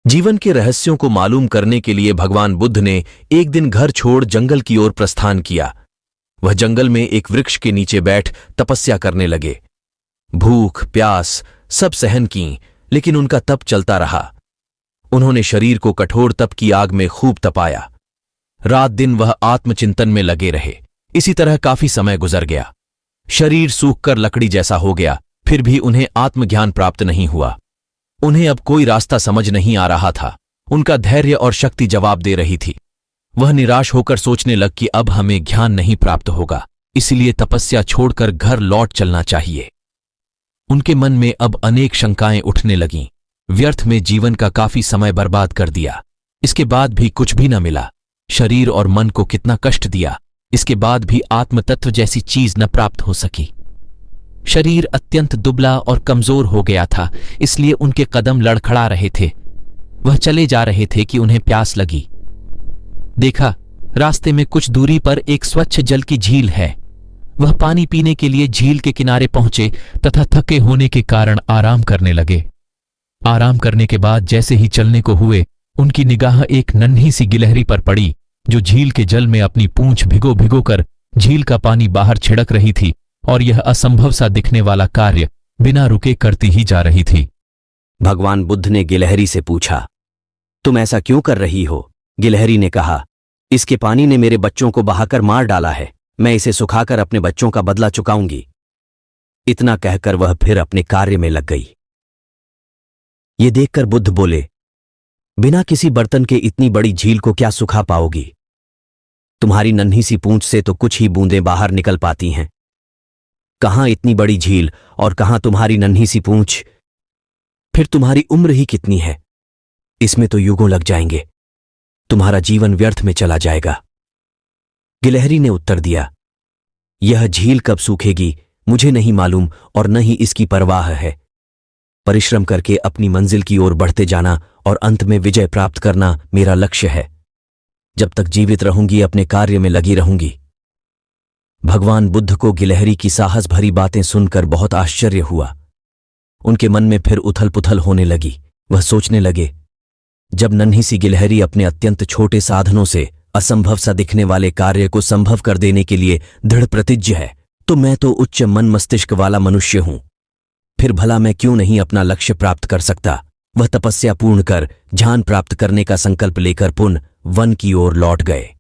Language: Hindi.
जीवन के रहस्यों को मालूम करने के लिए भगवान बुद्ध ने एक दिन घर छोड़ जंगल की ओर प्रस्थान किया। वह जंगल में एक वृक्ष के नीचे बैठ तपस्या करने लगे। भूख प्यास सब सहन की, लेकिन उनका तप चलता रहा। उन्होंने शरीर को कठोर तप की आग में खूब तपाया। रात दिन वह आत्मचिंतन में लगे रहे। इसी तरह काफी समय गुजर गया। शरीर सूखकर लकड़ी जैसा हो गया, फिर भी उन्हें आत्मज्ञान प्राप्त नहीं हुआ। उन्हें अब कोई रास्ता समझ नहीं आ रहा था। उनका धैर्य और शक्ति जवाब दे रही थी। वह निराश होकर सोचने लग कि अब हमें ज्ञान नहीं प्राप्त होगा, इसलिए तपस्या छोड़कर घर लौट चलना चाहिए। उनके मन में अब अनेक शंकाएं उठने लगीं। व्यर्थ में जीवन का काफी समय बर्बाद कर दिया, इसके बाद भी कुछ भी न मिला। शरीर और मन को कितना कष्ट दिया, इसके बाद भी आत्मतत्व जैसी चीज न प्राप्त हो सकी। शरीर अत्यंत दुबला और कमजोर हो गया था, इसलिए उनके कदम लड़खड़ा रहे थे। वह चले जा रहे थे कि उन्हें प्यास लगी। देखा, रास्ते में कुछ दूरी पर एक स्वच्छ जल की झील है। वह पानी पीने के लिए झील के किनारे पहुंचे तथा थके होने के कारण आराम करने लगे। आराम करने के बाद जैसे ही चलने को हुए, उनकी निगाह एक नन्ही सी गिलहरी पर पड़ी, जो झील के जल में अपनी पूंछ भिगो भिगो कर झील का पानी बाहर छिड़क रही थी और यह असंभव सा दिखने वाला कार्य बिना रुके करती ही जा रही थी। भगवान बुद्ध ने गिलहरी से पूछा, तुम ऐसा क्यों कर रही हो? गिलहरी ने कहा, इसके पानी ने मेरे बच्चों को बहाकर मार डाला है। मैं इसे सुखाकर अपने बच्चों का बदला चुकाऊंगी। इतना कहकर वह फिर अपने कार्य में लग गई। ये देखकर बुद्ध बोले, बिना किसी बर्तन के इतनी बड़ी झील को क्या सुखा पाओगी? तुम्हारी नन्ही सी पूंछ से तो कुछ ही बूंदें बाहर निकल पाती हैं। कहां इतनी बड़ी झील और कहां तुम्हारी नन्ही सी पूंछ? फिर तुम्हारी उम्र ही कितनी है? इसमें तो युगों लग जाएंगे। तुम्हारा जीवन व्यर्थ में चला जाएगा। गिलहरी ने उत्तर दिया, यह झील कब सूखेगी मुझे नहीं मालूम और न ही इसकी परवाह है। परिश्रम करके अपनी मंजिल की ओर बढ़ते जाना और अंत में विजय प्राप्त करना मेरा लक्ष्य है। जब तक जीवित रहूंगी अपने कार्य में लगी रहूंगी। भगवान बुद्ध को गिलहरी की साहस भरी बातें सुनकर बहुत आश्चर्य हुआ। उनके मन में फिर उथल पुथल होने लगी। वह सोचने लगे, जब नन्ही सी गिलहरी अपने अत्यंत छोटे साधनों से असंभव सा दिखने वाले कार्य को संभव कर देने के लिए दृढ़ प्रतिज्ञ है, तो मैं तो उच्च मन मस्तिष्क वाला मनुष्य हूं। फिर भला मैं क्यों नहीं अपना लक्ष्य प्राप्त कर सकता? वह तपस्या पूर्ण कर ध्यान प्राप्त करने का संकल्प लेकर पुनः वन की ओर लौट गए।